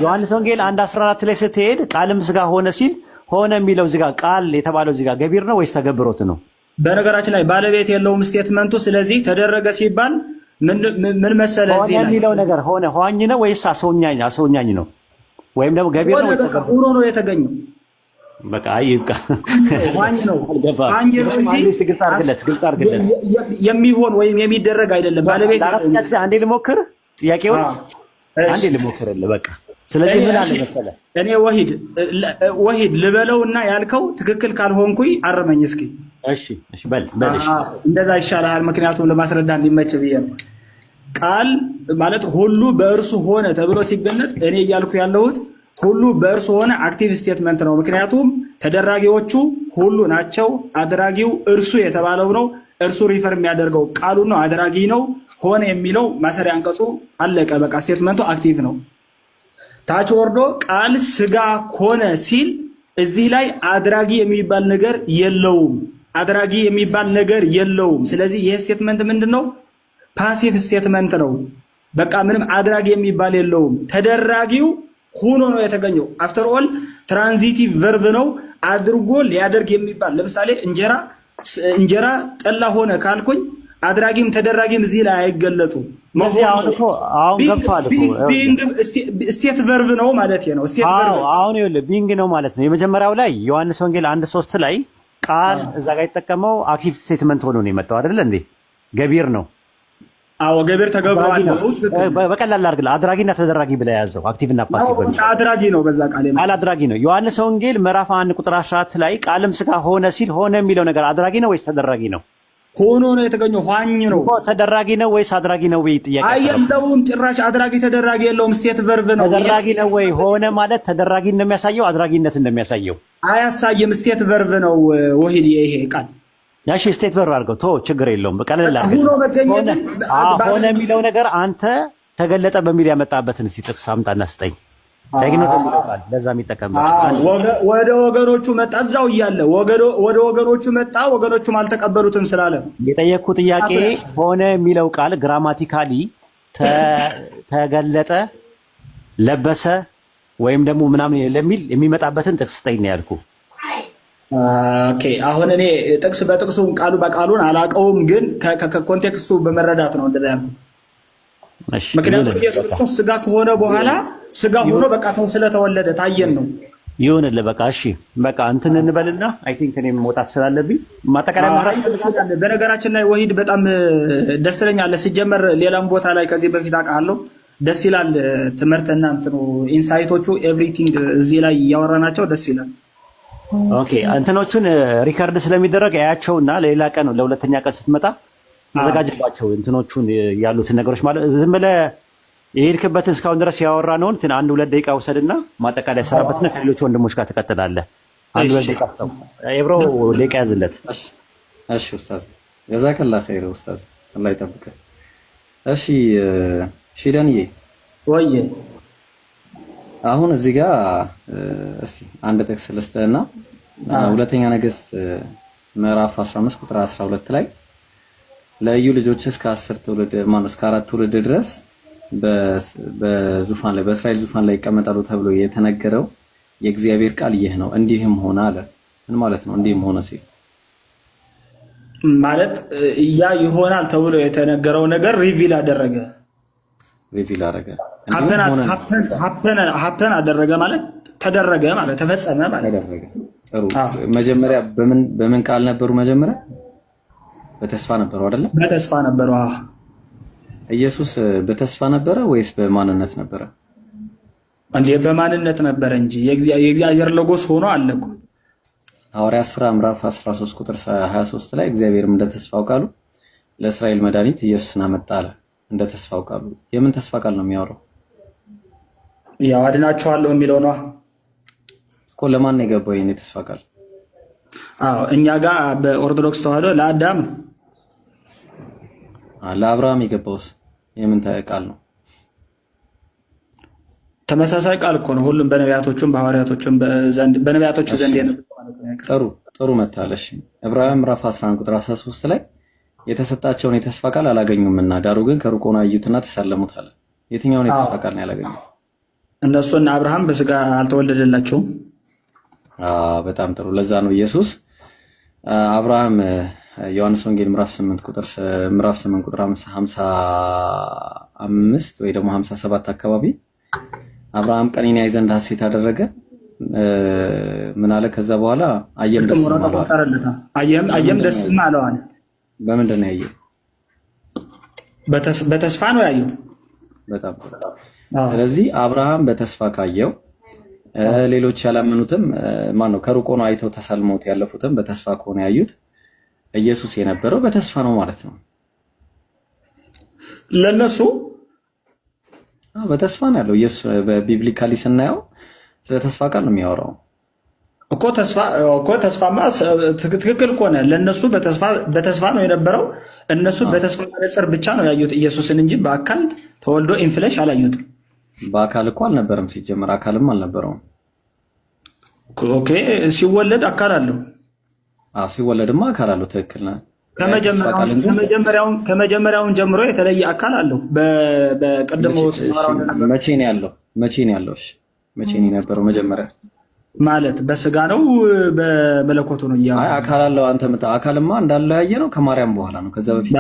ዮሐንስ ወንጌል 1:14 ላይ ስትሄድ ቃልም ሥጋ ሆነ ሲል ሆነ የሚለው እዚህ ጋር ቃል የተባለው እዚህ ጋር ገቢር ነው ወይስ ተገብሮት ነው? በነገራችን ላይ ባለቤት የለውም ስቴትመንቱ። ስለዚህ ተደረገ ሲባል ምን መሰለህ እዚህ ላይ የሚለው ነገር ሆኝ ነው ወይስ አሰውኛኝ ነው ወይም ደግሞ ገቢር ነው ወይስ ሆኖ ነው የተገኘው? በቃ ይብቃ። ሆኝ ነው እንጂ ግልጽ አድርግለት። የሚሆን ወይም የሚደረግ አይደለም። ባለቤት አንዴ ልሞክር፣ ጥያቄውን አንዴ ልሞክርልህ በቃ። ስለዚህ ምን አለ መሰለህ እኔ ወሂድ ልበለውና ያልከው ትክክል ካልሆንኩኝ አርመኝ እስኪ። እሺ በልሽ እንደዛ ይሻላል። ምክንያቱም ለማስረዳ እንዲመች ብዬ ነው። ቃል ማለት ሁሉ በእርሱ ሆነ ተብሎ ሲገለጥ እኔ እያልኩ ያለሁት ሁሉ በእርሱ ሆነ አክቲቭ ስቴትመንት ነው። ምክንያቱም ተደራጊዎቹ ሁሉ ናቸው። አድራጊው እርሱ የተባለው ነው። እርሱ ሪፈር የሚያደርገው ቃሉ ነው፣ አድራጊ ነው። ሆነ የሚለው ማሰሪያ አንቀጹ አለቀ። በቃ ስቴትመንቱ አክቲቭ ነው። ታች ወርዶ ቃል ሥጋ ሆነ ሲል እዚህ ላይ አድራጊ የሚባል ነገር የለውም። አድራጊ የሚባል ነገር የለውም። ስለዚህ ይሄ ስቴትመንት ምንድነው? ፓሲቭ ስቴትመንት ነው። በቃ ምንም አድራጊ የሚባል የለውም። ተደራጊው ሆኖ ነው የተገኘው። አፍተር ኦል ትራንዚቲቭ ቨርብ ነው። አድርጎ ሊያደርግ የሚባል ለምሳሌ እንጀራ ጠላ ሆነ ካልኩኝ አድራጊም ተደራጊም እዚህ ላይ አይገለጡም። አሁን ገብቷል እኮ ስቴት ቨርብ ነው ማለት ነው። ስቴት ቨርብ አሁን ይኸውልህ ቢንግ ነው ማለት ነው። የመጀመሪያው ላይ ዮሐንስ ወንጌል 1:3 ላይ ቃል እዛ ጋር የተጠቀመው አክቲቭ ስቴትመንት ሆኖ ነው የመጣው አይደል እንዴ? ገቢር ነው። አዎ ገቢር ተገብሯል ነው። በቀላል አድርግልህ አድራጊና ተደራጊ ብለህ ያዘው። አክቲቭ እና ፓሲቭ አድራጊ ነው። በዛ ቃል አድራጊ ነው። ዮሐንስ ወንጌል ምዕራፍ 1 ቁጥር 14 ላይ ቃልም ሥጋ ሆነ ሲል ሆነ የሚለው ነገር አድራጊ ነው ወይስ ተደራጊ ነው? ሆኖ ነው የተገኘው። ሆኝ ነው። ተደራጊ ነው ወይስ አድራጊ ነው? ወይ ጥያቄ አይደለም። ጭራሽ አድራጊ ተደራጊ የለውም። ስቴት ቨርብ ነው። ተደራጊ ነው ወይ? ሆነ ማለት ተደራጊ እንደሚያሳየው አድራጊነት እንደሚያሳየው አያሳይም። ስቴት ቨርብ ነው። ወሂድ ይሄ ቃል ያሺ ስቴት ቨርብ አድርገው ቶ ችግር የለውም። በቀለል አድርገው ሆኖ መገኘት ሆነ የሚለው ነገር አንተ ተገለጠ በሚል ያመጣበትን እስቲ ጥቅስ አምጣና ስጠኝ። ደግኖት የሚለው ለዛ የሚጠቀምበት ወደ ወገኖቹ መጣ። እዛው እያለ ወደ ወገኖቹ መጣ፣ ወገኖቹም አልተቀበሉትም ስላለ የጠየቅኩ ጥያቄ ሆነ የሚለው ቃል ግራማቲካሊ ተገለጠ፣ ለበሰ ወይም ደግሞ ምናምን ለሚል የሚመጣበትን ጥቅስ ስጠኝ ነው ያልኩ። ኦኬ አሁን እኔ ጥቅስ በጥቅሱ ቃሉ በቃሉን አላውቀውም፣ ግን ከኮንቴክስቱ በመረዳት ነው እንደዛ ያልኩ። ምክንያቱም ኢየሱስ ክርስቶስ ሥጋ ከሆነ በኋላ ሥጋ ሆኖ በቃ ተው ስለተወለደ ታየን ነው። ይሁንልህ በቃ እሺ፣ በቃ እንትን እንበልና አይ ቲንክ እኔም መውጣት ስላለብኝ ማጠቃለያ ማድረግ። በነገራችን ላይ ወሂድ በጣም ደስ ትለኛለህ። ሲጀመር ሌላም ቦታ ላይ ከዚህ በፊት አውቃለሁ። ደስ ይላል ትምህርትና እንትኑ ኢንሳይቶቹ ኤቭሪቲንግ እዚህ ላይ እያወራናቸው ደስ ይላል። ኦኬ እንትኖቹን ሪከርድ ስለሚደረግ ያያቸውና ለሌላ ቀን ለሁለተኛ ቀን ስትመጣ ተዘጋጅባቸው እንትኖቹን ያሉትን ነገሮች ማለት ዝም ብለህ የሄድክበትን እስካሁን ድረስ ያወራነውን እንትን 1-2 ደቂቃ ውሰድና ማጠቃለያ ሰራበትና ከሌሎች ወንድሞች ጋር ትቀጥላለህ። 1-2 ደቂቃ አስተው ኤብሮ ደቂቃ ያዝለት። እሺ ኡስታዝ ጀዛከላህ ኸይር ኡስታዝ አላህ ይጠብቅህ። እሺ ሺዳንዬ ወይ አሁን እዚህ ጋር እስቲ አንድ ጥቅስ ልስጥህና ሁለተኛ ነገሥት ምዕራፍ 15 ቁጥር 12 ላይ ለኢዩ ልጆች እስከ 10 ትውልድ ማነው እስከ 4 ትውልድ ድረስ በዙፋን ላይ በእስራኤል ዙፋን ላይ ይቀመጣሉ ተብሎ የተነገረው የእግዚአብሔር ቃል ይህ ነው፣ እንዲህም ሆነ አለ። ምን ማለት ነው? እንዲህም ሆነ ሲል ማለት ያ ይሆናል ተብሎ የተነገረው ነገር ሪቪል አደረገ። ሀፐን አደረገ ማለት ተደረገ ማለት ተፈጸመ ማለት ተደረገ። ጥሩ። መጀመሪያ በምን ቃል ነበሩ? መጀመሪያ በተስፋ ነበሩ አይደለ? በተስፋ ነበሩ። ኢየሱስ በተስፋ ነበረ ወይስ በማንነት ነበረ? እንዴ በማንነት ነበረ እንጂ የእግዚአብሔር ለጎስ ሆኖ አለ እኮ። ሐዋርያት ሥራ ምዕራፍ 13 ቁጥር 23 ላይ እግዚአብሔርም እንደ ተስፋው ቃሉ ለእስራኤል መድኃኒት ኢየሱስን አመጣ አለ። እንደ ተስፋው ቃሉ የምን ተስፋ ቃል ነው የሚያወራው? ያው አድናችኋለሁ የሚለው ነው እኮ። ለማን ነው የገባው ይሄን የተስፋ ቃል? እኛ ጋር በኦርቶዶክስ ተዋህዶ ለአዳም ነው። ለአብርሃም የገባውስ የምን ቃል ነው? ተመሳሳይ ቃል እኮ ነው። ሁሉም በነቢያቶቹም በሐዋርያቶቹም በነቢያቶቹ ዘንድ የነበረው። ጥሩ መታለሽ። ዕብራውያን ምዕራፍ 11 ቁጥር 13 ላይ የተሰጣቸውን የተስፋ ቃል አላገኙምና ዳሩ ግን ከሩቅ ሆነው አዩትና ተሳለሙት አለ። የትኛውን የተስፋ ቃል ነው ያላገኙት? እነሱና አብርሃም በስጋ አልተወለደላቸውም። በጣም ጥሩ። ለዛ ነው ኢየሱስ አብርሃም ዮሐንስ ወንጌል ምዕራፍ 8 ቁጥር 55 ወይ ደግሞ 57 አካባቢ አብርሃም ቀኔን ያይ ዘንድ ሐሴት አደረገ ምን አለ? ከዛ በኋላ አየም ደስ አለው። አየም ደስ አለው አለ። በምንድን ነው ያየው? በተስፋ ነው ያየው። በጣም ጥሩ። ስለዚህ አብርሃም በተስፋ ካየው ሌሎች ያላመኑትም ማነው ከሩቅ ሆነው አይተው ተሳልመውት ያለፉትም በተስፋ ከሆነ ያዩት ኢየሱስ የነበረው በተስፋ ነው ማለት ነው። ለነሱ በተስፋ ነው ያለው ኢየሱስ። በቢብሊካሊ ስናየው ስለ ተስፋ ቃል ነው የሚያወራው እኮ ተስፋማ ትክክል ከሆነ ለነሱ በተስፋ ነው የነበረው። እነሱ በተስፋ መነጽር ብቻ ነው ያዩት ኢየሱስን እንጂ በአካል ተወልዶ ኢንፍሌሽ አላዩትም። በአካል እኮ አልነበረም ሲጀመር፣ አካልም አልነበረውም። ኦኬ ሲወለድ አካል አለው። ሲወለድማ አካል አለው። ትክክል ነህ። ከመጀመሪያውን ጀምሮ የተለየ አካል አለው። በቀደም መቼ ነው ያለው? መቼ ነው የነበረው? መጀመሪያ ማለት በስጋ ነው በመለኮቱ ነው እያሉ አካል አለው። አንተ አካልማ እንዳለው ያየ ነው ከማርያም በኋላ ነው። ከዛ በፊት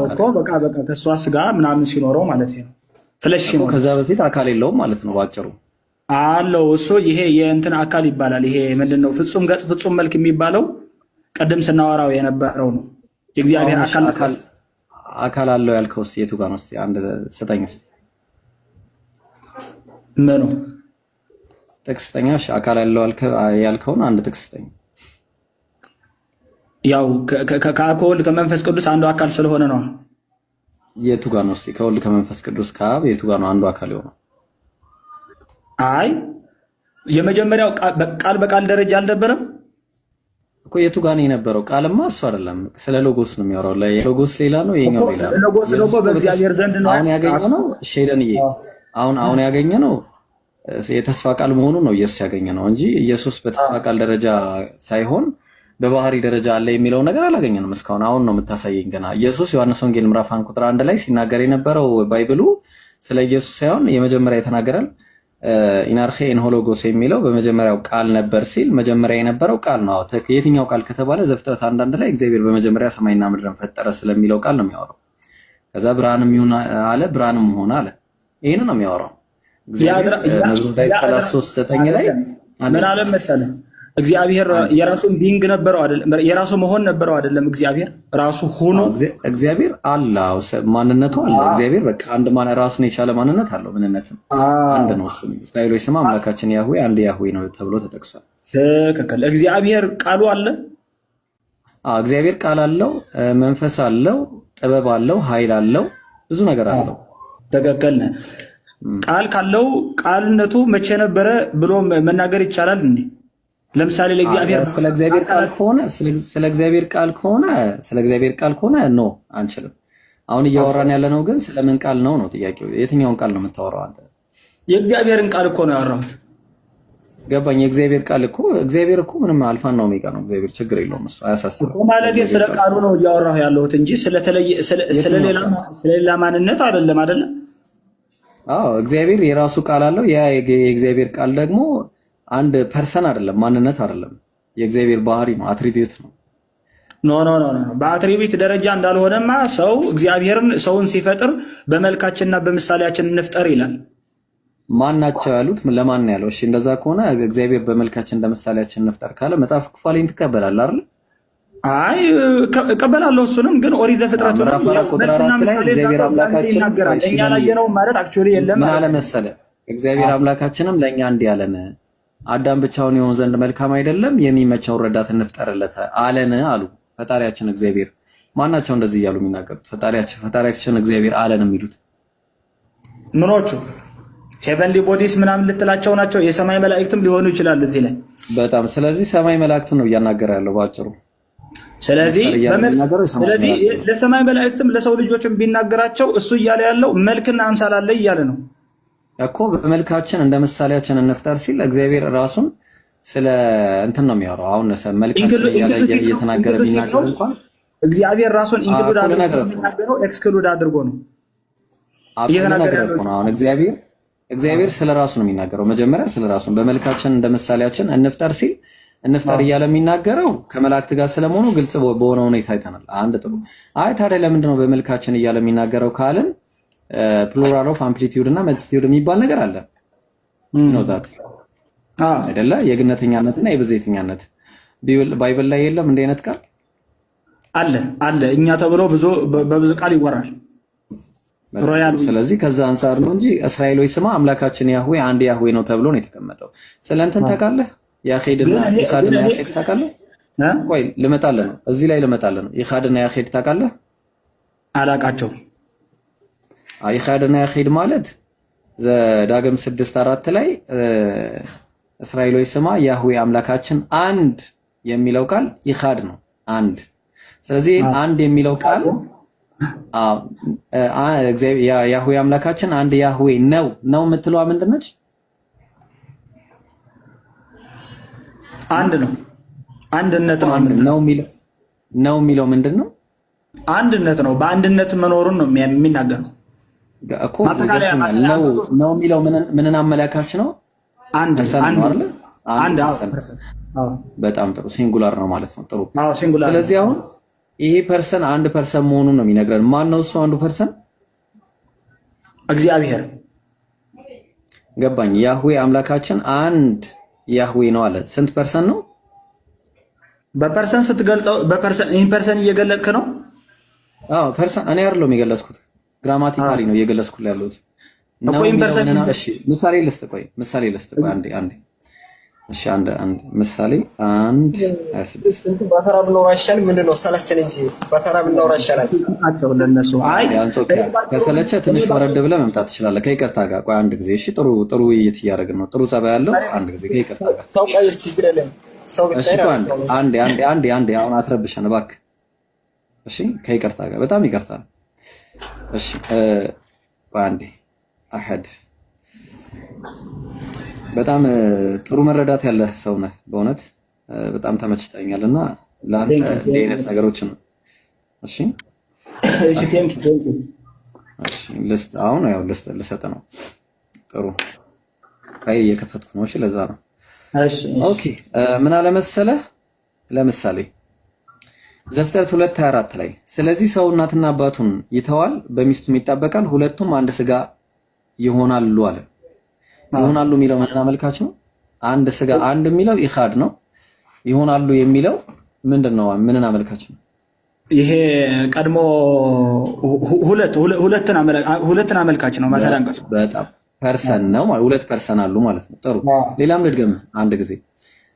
እኮ በቃ ከእሷ ስጋ ምናምን ሲኖረው ማለት ነው። ፍለሽ ነው። ከዛ በፊት አካል የለውም ማለት ነው ባጭሩ። አለው እሱ ይሄ የእንትን አካል ይባላል። ይሄ ምንድነው? ፍጹም ገጽ ፍጹም መልክ የሚባለው ቅድም ስናወራው የነበረው ነው። የእግዚአብሔር አካል አለው ያልከው እስኪ የቱ ጋር ነው? እስኪ አንድ ስጠኝ እስኪ። ምኑ ጥቅስ ስጠኝ። እሺ አካል አለው ያልከውን አንድ ጥቅስ ስጠኝ። ያው ከወልድ ከመንፈስ ቅዱስ አንዱ አካል ስለሆነ ነው። የቱ ጋር ነው? እስኪ ከወልድ ከመንፈስ ቅዱስ ከአብ የቱ ጋር ነው አንዱ አካል የሆነው? አይ የመጀመሪያው ቃል በቃል ደረጃ አልነበረም እኮ። የቱ ጋር ነው የነበረው? ቃልማ እሱ አይደለም። ስለ ሎጎስ ነው የሚያወራው። ሎጎስ ሌላ ነው፣ የኛው ሌላ ነው። ሎጎስ በእግዚአብሔር ዘንድ ነው። አሁን ያገኘነው ሼደንዬ፣ አሁን ያገኘነው የተስፋ ቃል መሆኑን ነው ኢየሱስ ያገኘነው እንጂ ኢየሱስ በተስፋ ቃል ደረጃ ሳይሆን በባህሪ ደረጃ አለ የሚለው ነገር አላገኘንም እስካሁን። አሁን ነው የምታሳየኝ ገና። ኢየሱስ ዮሐንስ ወንጌል ምዕራፍ 1 ቁጥር 1 ላይ ሲናገር የነበረው ባይብሉ ስለ ኢየሱስ ሳይሆን የመጀመሪያ የተናገራል ኢናርኼ ኢንሆሎጎስ የሚለው በመጀመሪያው ቃል ነበር ሲል መጀመሪያ የነበረው ቃል ነው። የትኛው ቃል ከተባለ ዘፍጥረት 1:1 ላይ እግዚአብሔር በመጀመሪያ ሰማይና ምድርን ፈጠረ ስለሚለው ቃል ነው የሚያወራው። ከዛ ብርሃንም ይሁን አለ፣ ብርሃንም ሆነ አለ። ይሄን ነው የሚያወራው። እግዚአብሔር መዝሙር ዳዊት 33:9 ላይ ምን አለ መሰለህ? እግዚአብሔር የራሱን ቢንግ ነበረው አይደለም? የራሱ መሆን ነበረው አይደለም? እግዚአብሔር ራሱ ሆኖ እግዚአብሔር አላው ማንነቱ አለ። እግዚአብሔር በቃ አንድ ራሱን የቻለ ማንነት አለው። ምንነትም አንድ ነው። እሱ እስራኤሎች ስም አምላካችን ያህዌ አንድ ያህዌ ነው ተብሎ ተጠቅሷል። ትክክል። እግዚአብሔር ቃሉ አለ። እግዚአብሔር ቃል አለው፣ መንፈስ አለው፣ ጥበብ አለው፣ ኃይል አለው፣ ብዙ ነገር አለው። ትክክል። ቃል ካለው ቃልነቱ መቼ ነበረ ብሎ መናገር ይቻላል እንዴ? ለምሳሌ ለእግዚአብሔር ስለ እግዚአብሔር ቃል ከሆነ ኖ አንችልም። አሁን እያወራን ያለ ነው ግን ስለምን ቃል ነው ጥያቄው። የትኛውን ቃል ነው የምታወራው አንተ? የእግዚአብሔርን ቃል እኮ ነው ያወራሁት። ገባኝ። የእግዚአብሔር ቃል እኮ እግዚአብሔር እኮ ምንም አልፋና ኦሜጋ ነው። እግዚአብሔር ችግር የለውም እሱ አያሳስብም። ማለት ስለ ቃሉ ነው እያወራሁ ያለሁት እንጂ ስለሌላ ማንነት አይደለም። እግዚአብሔር የራሱ ቃል አለው። ያ የእግዚአብሔር ቃል ደግሞ አንድ ፐርሰን አይደለም፣ ማንነት አይደለም። የእግዚአብሔር ባህሪ ነው፣ አትሪቢዩት ነው። ኖ በአትሪቢዩት ደረጃ እንዳልሆነማ ሰው እግዚአብሔርን ሰውን ሲፈጥር በመልካችንና በምሳሌያችን እንፍጠር ይላል። ማን ናቸው ያሉት? ለማን ነው ያለው? እሺ እንደዛ ከሆነ እግዚአብሔር በመልካችን እንደ ምሳሌያችን እንፍጠር ካለ መጽሐፍ ክፋሌን ትቀበላለህ አይደል? አይ እቀበላለሁ። እሱንም ግን ኦሪት ዘፍጥረት ቁጥር 4 ላይ እግዚአብሔር አምላካችን እኛ ላየነው ማለት አክቹዋሊ የለም። ምን አለ መሰለህ? እግዚአብሔር አምላካችንም ለእኛ እንዲህ አለን፣ አዳም ብቻውን ይሆን ዘንድ መልካም አይደለም፣ የሚመቸውን ረዳት እንፍጠርለት አለን አሉ ፈጣሪያችን እግዚአብሔር። ማናቸው እንደዚህ እያሉ የሚናገሩት? ፈጣሪያችን እግዚአብሔር አለን የሚሉት ምኖቹ ሄቨንሊ ቦዲስ ምናምን ልትላቸው ናቸው። የሰማይ መላእክትም ሊሆኑ ይችላሉ እዚህ ላይ በጣም። ስለዚህ ሰማይ መላእክትን ነው እያናገረ ያለው ባጭሩ። ስለዚህ ለሰማይ መላእክትም ለሰው ልጆችም ቢናገራቸው እሱ እያለ ያለው መልክና አምሳል አለ እያለ ነው እኮ። በመልካችን እንደ ምሳሌያችን እንፍጠር ሲል እግዚአብሔር ራሱን ስለ እንትን ነው የሚያወራው። አሁን መልካችን እያለ እየተናገረ ቢናገር እንኳን እግዚአብሔር ራሱን ኢንክሉድ አድርጎ የሚናገረው ኤክስክሉድ አድርጎ ነው እየተናገረ ያለው። አሁን እግዚአብሔር ስለ ራሱ ነው የሚናገረው። መጀመሪያ ስለ ራሱ በመልካችን እንደ ምሳሌያችን እንፍጠር ሲል እንፍጠር እያለ የሚናገረው ከመላእክት ጋር ስለመሆኑ ግልጽ በሆነ ሁኔታ አይተናል። አንድ ጥሩ። አይ ታዲያ ለምንድን ነው በመልካችን እያለ የሚናገረው ካልን ፕሉራል ኦፍ አምፕሊቲዩድ እና መልቲቲዩድ የሚባል ነገር አለ ነው ዛት አይደለ? የግነተኛነትና የብዜተኛነት ባይብል ላይ የለም እንደ አይነት ቃል አለ እኛ ተብሎ በብዙ ቃል ይወራል። ስለዚህ ከዛ አንፃር ነው እንጂ እስራኤሎች ስማ አምላካችን ያህዌ አንድ ያህዌ ነው ተብሎ ነው የተቀመጠው። ስለ እንትን ታውቃለህ? ያኼድና ኢኻድና ያኼድ ታውቃለህ? ቆይ ልመጣልህ ነው፣ እዚህ ላይ ልመጣልህ ነው። ኢኻድና ያኼድ ታውቃለህ? አላቃቸው። ኢኻድና ያኼድ ማለት ዘዳግም 6:4 ላይ እስራኤሎች ስማ ያህዌ አምላካችን አንድ የሚለው ቃል ኢኻድ ነው፣ አንድ። ስለዚህ አንድ የሚለው ቃል ያህዌ አምላካችን አንድ ያህዌ ነው የምትለዋ ምንድን ነች? አንድ ነው። አንድነት ነው የሚለው ምንድን ነው? አንድነት ነው። በአንድነት መኖሩን ነው የሚናገረው እኮ። ነው የሚለው ምንን አመላካች ነው? አንድ ነው አይደል? በጣም ጥሩ። ሲንጉላር ነው ማለት ነው። ጥሩ። ስለዚህ አሁን ይሄ ፐርሰን አንድ ፐርሰን መሆኑን ነው የሚነግረን። ማን ነው እሱ አንዱ ፐርሰን? እግዚአብሔር። ገባኝ። ያህዌ አምላካችን አንድ ያህዌ ነው አለ። ስንት ፐርሰን ነው? በፐርሰን ስትገልጸው ኢን ፐርሰን እየገለጥክ ነው? አዎ ፐርሰን እኔ አይደለሁም የገለጽኩት፣ ግራማቲካሊ ነው እየገለጽኩት ያለሁት። እሺ ምሳሌ ልስጥ። ቆይ አንዴ እሺ አንድ ምሳሌ 1:26 በተራ ብናወራ ይሻላል። ምንድን ነው ሰለቸን እንጂ በተራ ብናወራ ይሻላል። ለነሱ ከሰለቸ ትንሽ ወረድ ብለህ መምጣት ትችላለህ። ከይቅርታ ጋር ቆይ አንድ ጊዜ እሺ። ጥሩ ውይይት እያደረግን ነው። ጥሩ ጸባይ ያለው አንድ ጊዜ ከይቅርታ ጋር ሰው ቀይር፣ ችግር የለም። ሰው አንዴ አሁን አትረብሸን እባክህ እሺ። ከይቅርታ ጋር በጣም ይቅርታ እሺ። አንዴ አሐድ በጣም ጥሩ መረዳት ያለህ ሰው ነህ በእውነት በጣም ተመችተኛልና ለአንተ እንዲህ አይነት ነገሮችን እሺ ልስጥ አሁን ያው ልሰጥ ነው። ጥሩ አይ እየከፈትኩ ነው። እሺ ለዛ ነው። ኦኬ ምን አለ መሰለህ፣ ለምሳሌ ዘፍጥረት 2:24 ላይ ስለዚህ ሰው እናትና አባቱን ይተዋል፣ በሚስቱም ይጣበቃል፣ ሁለቱም አንድ ስጋ ይሆናሉ አለ። ይሆናሉ የሚለው ምን አመልካች ነው? አንድ ስጋ አንድ የሚለው ኢኻድ ነው። ይሆናሉ የሚለው ምንድነው? ምንን አመልካች ነው? ይሄ ቀድሞ ሁለትን አመልካች ነው። ማሰላንቀሱ በጣም ፐርሰን ነው ማለት ሁለት ፐርሰን አሉ ማለት ነው። ጥሩ ሌላም ልድገም አንድ ጊዜ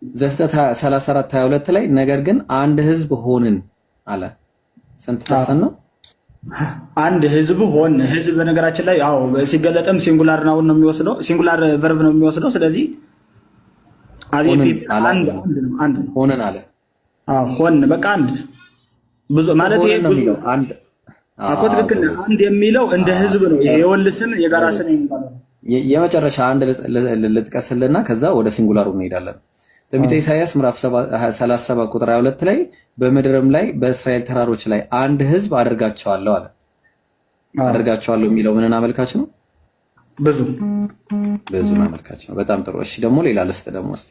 ዘፍጥረት 34:22 ላይ ነገር ግን አንድ ህዝብ ሆንን አለ። ስንት ፐርሰን ነው? አንድ ህዝብ ሆን። ህዝብ በነገራችን ላይ አዎ ሲገለጥም ሲንጉላር ነው የሚወስደው፣ ሲንጉላር ቨርብ ነው የሚወስደው። ስለዚህ አንድ ሆነን አለ። ሆን በቃ አንድ ብዙ ማለት ይሄ ብዙ አንድ አኮ ትክክል። አንድ የሚለው እንደ ህዝብ ነው። ይሄ የወል ስም የጋራ ስም የሚባለው የመጨረሻ አንድ ልጥቀስልና ከዛ ወደ ሲንጉላሩ እንሄዳለን። ትንቢተ ኢሳይያስ ምዕራፍ 37:22 ላይ በምድርም ላይ በእስራኤል ተራሮች ላይ አንድ ህዝብ አደርጋቸዋለሁ አለ። አደርጋቸዋለሁ የሚለው ምንን አመልካች ነው? ብዙን አመልካች ነው። በጣም ጥሩ። እሺ ደግሞ ሌላ ልስጥ ደግሞ እስቲ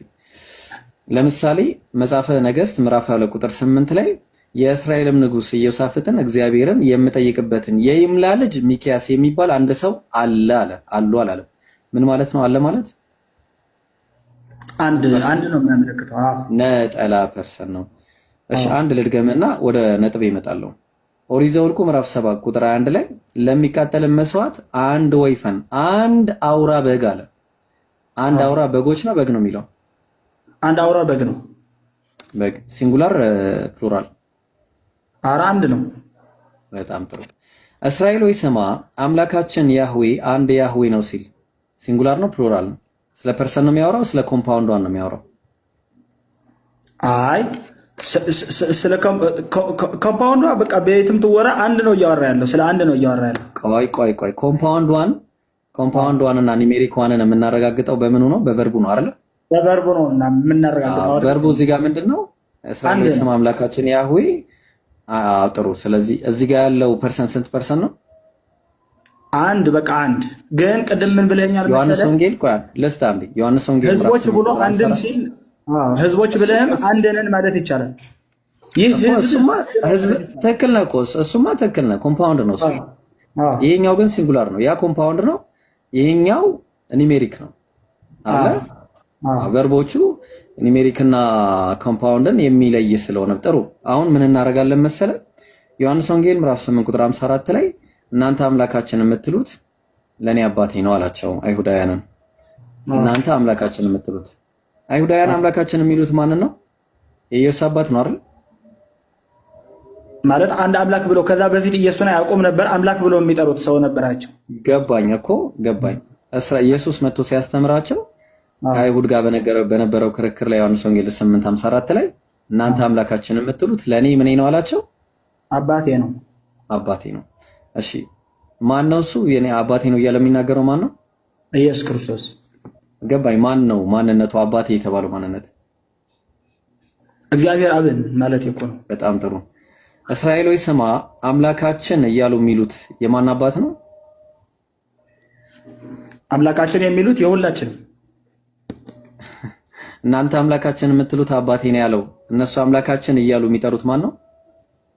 ለምሳሌ መጽሐፈ ነገሥት ምዕራፍ 2:8 ላይ የእስራኤልም ንጉሥ ኢዮሳፍጥን እግዚአብሔርን የምጠይቅበትን የይምላ ልጅ ሚክያስ የሚባል አንድ ሰው አለ አለ። አላለም። ምን ማለት ነው? አለ ማለት አንድ ነው የሚያመለክተው። ነጠላ ፐርሰን ነው። እሺ አንድ ልድገምና ወደ ነጥብ ይመጣለሁ። ኦሪት ዘኍልቍ ምዕራፍ 7:1 ላይ ለሚቃጠል መስዋዕት አንድ ወይፈን አንድ አውራ በግ አለ። አንድ አውራ በጎች ነው በግ ነው የሚለው አንድ አውራ በግ ነው። በግ ሲንጉላር ፕሉራል? ኧረ አንድ ነው። በጣም ጥሩ። እስራኤል ሆይ ስማ አምላካችን ያህዌ አንድ ያህዌ ነው ሲል ሲንጉላር ነው ፕሉራል ነው? ስለ ፐርሰን ነው የሚያወራው? ስለ ኮምፓውንዷን ነው የሚያወራው? አይ ስለ ኮምፓውንዷ በቃ ቤትም ትወራ አንድ ነው እያወራ ያለው፣ ስለ አንድ ነው እያወራ ያለው። ቆይ ኮምፓውንዷን እና ኒሜሪኳንን የምናረጋግጠው በምኑ ነው? በቨርቡ ነው አይደል? በቨርቡ ነው እና የምናረጋግጠው። ቨርቡ እዚህ ጋር ምንድነው? እስራኤል ሆይ ስማ አምላካችን ያህዌ። ጥሩ። ስለዚህ እዚህ ጋር ያለው ፐርሰን ስንት ፐርሰን ነው? አንድ። በቃ አንድ። ግን ቅድም ምን ብለኛል መሰለህ? ዮሐንስ ወንጌል ቆይ ልስታ እንዴ ዮሐንስ ወንጌል ህዝቦች ብሎ አንድም ሲል ህዝቦች ብለህም አንድ ነን ማለት ይቻላል። ይህ ህዝብ ትክክል ነው እኮ እሱማ ትክክል ነው። ኮምፓውንድ ነው እሱ። ይሄኛው ግን ሲንጉላር ነው። ያ ኮምፓውንድ ነው፣ ይሄኛው ኒሜሪክ ነው አለ። ቨርቦቹ ኒሜሪክና ኮምፓውንድን የሚለይ ስለሆነ ጥሩ። አሁን ምን እናደርጋለን መሰለ? ዮሐንስ ወንጌል ምዕራፍ 8 ቁጥር 54 ላይ እናንተ አምላካችን የምትሉት ለኔ አባቴ ነው አላቸው አይሁዳውያንን። እናንተ አምላካችን የምትሉት አይሁዳውያን አምላካችን የሚሉት ማንን ነው? የኢየሱስ አባት ነው አይደል? ማለት አንድ አምላክ ብሎ ከዛ በፊት ኢየሱስን አያውቁም ነበር። አምላክ ብሎ የሚጠሩት ሰው ነበራቸው። ገባኝ እኮ ገባኝ። ኢየሱስ መጥቶ ሲያስተምራቸው ከአይሁድ ጋር በነበረው ክርክር ላይ ዮሐንስ ወንጌል 8:54 ላይ እናንተ አምላካችን የምትሉት ለኔ ምን ነው አላቸው? አባቴ ነው። አባቴ ነው። እሺ ማን ነው እሱ? የኔ አባቴ ነው እያለ የሚናገረው ማን ነው? ኢየሱስ ክርስቶስ። ገባኝ። ማን ነው ማንነቱ? አባቴ የተባለው ማንነት እግዚአብሔር አብን ማለት እኮ ነው። በጣም ጥሩ። እስራኤል ሆይ ስማ አምላካችን እያሉ የሚሉት የማን አባት ነው? አምላካችን የሚሉት የሁላችንም። እናንተ አምላካችን የምትሉት አባቴ ነው ያለው፣ እነሱ አምላካችን እያሉ የሚጠሩት ማን ነው?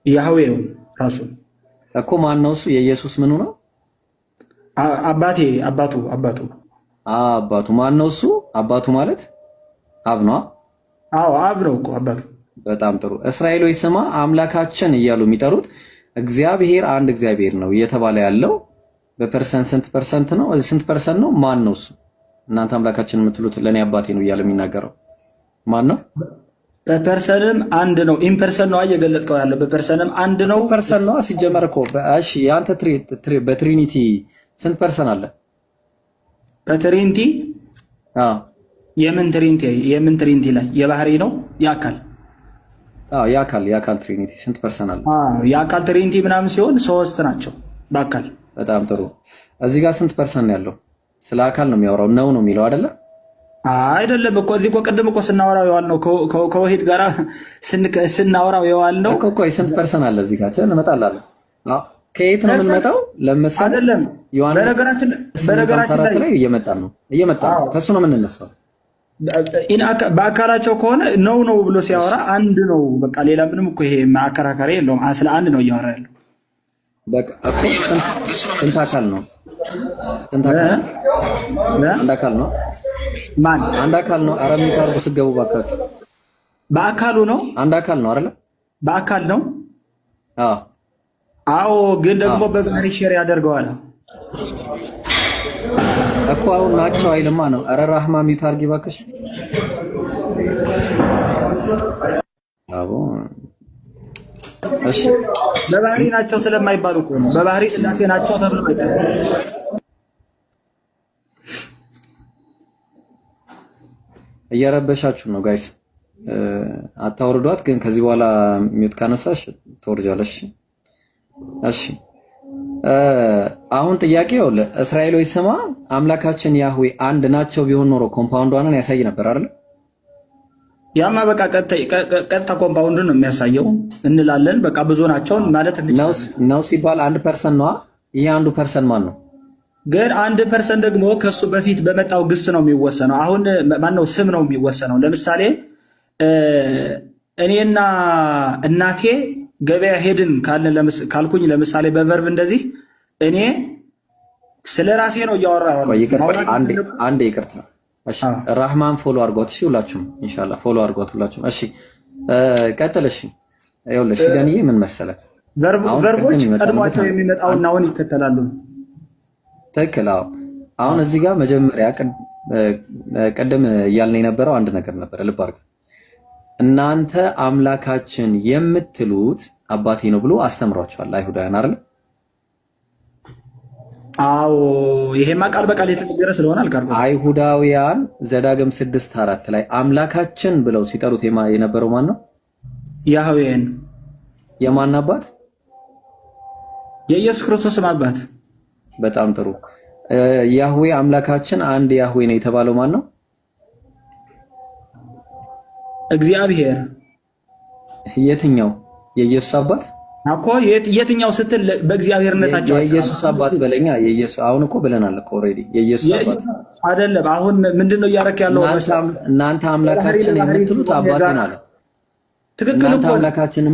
ያህዌው ራሱ እኮ። ማን ነው እሱ? የኢየሱስ ምኑ ነው? አባቴ አባቱ ማን ነው እሱ? አባቱ ማለት አብ ነው። አዎ አብ ነው እኮ አባቱ። በጣም ጥሩ። እስራኤል ሆይ ስማ አምላካችን እያሉ የሚጠሩት እግዚአብሔር አንድ እግዚአብሔር ነው እየተባለ ያለው በፐርሰንት ስንት ፐርሰንት ነው? ስንት ፐርሰንት ነው? ማን ነው እሱ? እናንተ አምላካችን የምትሉት ለኔ አባቴ ነው እያለ የሚናገረው ማን ነው? በፐርሰንም አንድ ነው። ኢምፐርሰን ነው እየገለጥከው ያለው። በፐርሰንም አንድ ነው። ፐርሰን ነው ሲጀመር እኮ። እሺ ያንተ በትሪኒቲ ስንት ፐርሰን አለ? በትሪኒቲ የምን ትሪኒቲ ላይ የባህሪ ነው የአካል የአካል ትሪኒቲ ስንት ፐርሰን አለ? የአካል ትሪኒቲ ምናምን ሲሆን 3 ናቸው በአካል። በጣም ጥሩ። እዚህ ጋር ስንት ፐርሰን ነው ያለው? ስለ አካል ነው የሚያወራው ነው የሚለው አይደለ? አይደለም እኮ እዚህ እኮ ቅድም እኮ ስናወራው የዋልነው ከወሂድ ጋር ስናወራው የዋልነው እኮ ስንት ፐርሰን አለ እዚህ ጋር እንመጣላለን። ከየት ነው የምንመጣው? ለምሳሌ አይደለም በነገራችን ላይ እየመጣን ነው ከሱ ነው የምንነሳው። በአካላቸው ከሆነ ነው ብሎ ሲያወራ አንድ ነው በቃ። ሌላ ምንም እኮ ይሄ ማከራከሪያ የለውም። ስለ አንድ ነው እያወራ ያለው። በቃ እኮ ስንት አካል ነው? አንድ አካል ነው። ማን አንድ አካል ነው? ኧረ የሚታርጉ ስገቡ ባካችሁ። በአካሉ ነው። አንድ አካል ነው አይደለ? በአካል ነው። አዎ ግን ደግሞ በባህሪ ሼር ያደርገዋል እኮ። አሁን ናቸው አይልማ ነው። ኧረ ራህማ የሚታርጊ ባክሽ። አቦ እሺ በባህሪ ናቸው ስለማይባሉ እኮ ነው። በባህሪ ስላሴ ናቸው ተብሎ እየረበሻችሁ ነው ጋይስ። አታወርዷት ግን ከዚህ በኋላ ሚውት ካነሳሽ ትወርጃለሽ። እሺ አሁን ጥያቄው እስራኤል ሆይ ስማ አምላካችን ያህዌ አንድ ናቸው ቢሆን ኖሮ ኮምፓውንዷንን ያሳይ ነበር አይደል? ያማ በቃ ቀጥታ ኮምፓውንድ ነው የሚያሳየው እንላለን። በቃ ብዙ ናቸው ማለት ነው ሲባል አንድ ፐርሰን ነው። ይሄ አንዱ ፐርሰን ማን ነው? ግን አንድ ፐርሰን ደግሞ ከሱ በፊት በመጣው ግስ ነው የሚወሰነው። አሁን ማነው ስም ነው የሚወሰነው። ለምሳሌ እኔና እናቴ ገበያ ሄድን ካልኩኝ ለምሳሌ በቨርብ እንደዚህ እኔ ስለ ራሴ ነው እያወራሁ። አንድ ይቅርታ። እሺ ራህማን ፎሎ አድርጓት። እሺ ሁላችሁም ኢንሻአላህ ፎሎ አድርጓት ሁላችሁም። እሺ ቀጥል። እሺ ይኸውልሽ ዳንዬ ምን መሰለ ቨርቦች ቀድሟቸው የሚመጣውና አሁን ይከተላሉ። ትክክል። አዎ አሁን እዚህ ጋር መጀመሪያ ቀደም እያልን የነበረው አንድ ነገር ነበር። ልብ አድርግ። እናንተ አምላካችን የምትሉት አባቴ ነው ብሎ አስተምሯቸዋል አይሁዳውያን አይደል? አዎ ይሄማ ቃል በቃል የተነገረ ስለሆነ አልካርኩም። አይሁዳውያን ዘዳግም 6:4 ላይ አምላካችን ብለው ሲጠሩት የነበረው ማን ነው? ያህዌን። የማን አባት? የኢየሱስ ክርስቶስም አባት። በጣም ጥሩ። ያህዌ አምላካችን አንድ ያህዌ ነው የተባለው ማን ነው? እግዚአብሔር። የትኛው? የኢየሱስ አባት እኮ የትኛው ስትል በእግዚአብሔርነታቸው የኢየሱስ አባት በለኛ። የኢየሱስ አሁን እኮ ብለናል እኮ ኦልሬዲ የኢየሱስ አባት አይደለም። አሁን ምንድነው እያረክ ያለው? እናንተ አምላካችን የምትሉት አባቴ ነው አለ። ትክክል እኮ አምላካችን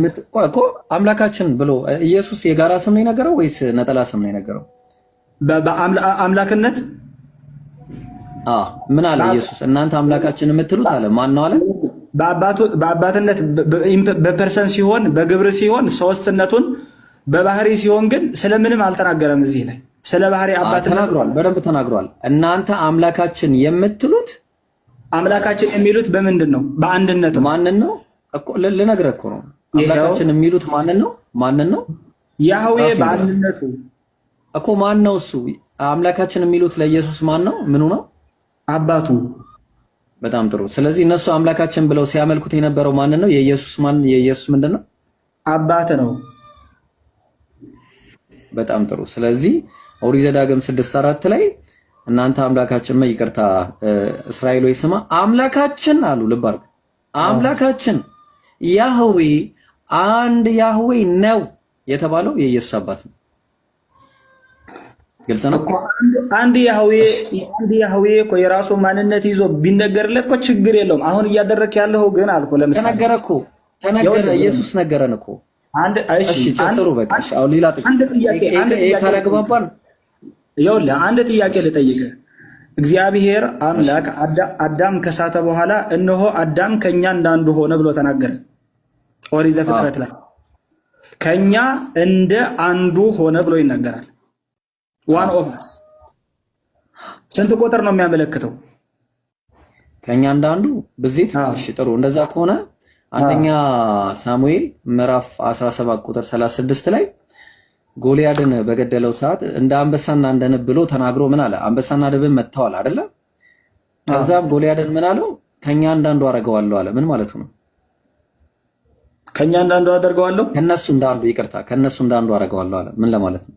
እኮ አምላካችን ብሎ ኢየሱስ የጋራ ስም ነው የነገረው ወይስ ነጠላ ስም ነው የነገረው? በአምላክነት ምን አለ ኢየሱስ? እናንተ አምላካችን የምትሉት አለ። ማን ነው አለ? በአባትነት በፐርሰን ሲሆን በግብር ሲሆን ሶስትነቱን በባህሪ ሲሆን ግን ስለምንም አልተናገረም። እዚህ ላይ ስለ ባህሪ አባትነት ተናግሯል፣ በደንብ ተናግሯል። እናንተ አምላካችን የምትሉት አምላካችን የሚሉት በምንድን ነው? በአንድነት ነው። ማንን ነው እኮ ልነግርህ እኮ ነው። አምላካችን የሚሉት ማንን ነው? ማንን ነው? ያህዌ በአንድነቱ እኮ ማን ነው እሱ? አምላካችን የሚሉት ለኢየሱስ ማን ነው? ምኑ ነው? አባቱ። በጣም ጥሩ። ስለዚህ እነሱ አምላካችን ብለው ሲያመልኩት የነበረው ማንን ነው? የኢየሱስ ምንድን ነው? አባት ነው። በጣም ጥሩ። ስለዚህ ኦሪት ዘዳግም 6:4 ላይ እናንተ አምላካችን ይቅርታ እስራኤሎች ስማ አምላካችን አሉ። ልብ አድርግ። አምላካችን ያህዌ አንድ ያህዌ ነው የተባለው የኢየሱስ አባት ነው። ግልጽ ነው እኮ አንድ ያህዌ እኮ የራሱ ማንነት ይዞ ቢነገርለት እኮ ችግር የለውም። አሁን እያደረክ ያለው ግን አልኩ ለምሳሌ ተነገረ እየሱስ ነገረን እኮ እሺ ጥሩ በቃ እሺ አሁን ሌላ ካላግባባን ይኸውልህ አንድ ጥያቄ ልጠይቅህ። እግዚአብሔር አምላክ አዳም ከሳተ በኋላ እነሆ አዳም ከኛ እንዳንዱ ሆነ ብሎ ተናገረ። ኦሪት ዘፍጥረት ላይ ከኛ እንደ አንዱ ሆነ ብሎ ይናገራል። ዋን ኦፍ አስ ስንት ቁጥር ነው የሚያመለክተው? ከኛ እንዳንዱ ብዜት። እሺ ጥሩ እንደዛ ከሆነ አንደኛ ሳሙኤል ምዕራፍ 17 ቁጥር 36 ላይ ጎልያድን በገደለው ሰዓት እንደ አንበሳና እንደ ንብ ብሎ ተናግሮ ምን አለ? አንበሳና ንብን መጥተዋል አይደለ? ከዛም ጎልያድን ምን አለው? ከኛ እንዳንዱ አደርገዋለሁ አለ። ምን ማለቱ ነው? ከኛ እንዳንዱ አደርገዋለሁ፣ ከነሱ እንዳንዱ ይቅርታ፣ ከነሱ እንዳንዱ አደርገዋለሁ አለ። ምን ለማለት ነው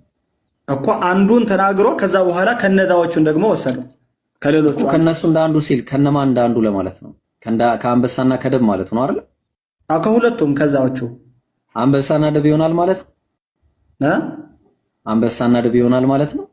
እኮ? አንዱን ተናግሮ ከዛ በኋላ ከነዛዎቹን ደግሞ ወሰደው ከሌሎቹ። ከነሱ እንዳንዱ ሲል ከነማን እንዳንዱ ለማለት ነው? ከአንበሳና ከድብ ማለት ነው አይደል? ከሁለቱም ከዛዎቹ አንበሳና ድብ ይሆናል ማለት ነው። አንበሳና ድብ ይሆናል ማለት ነው።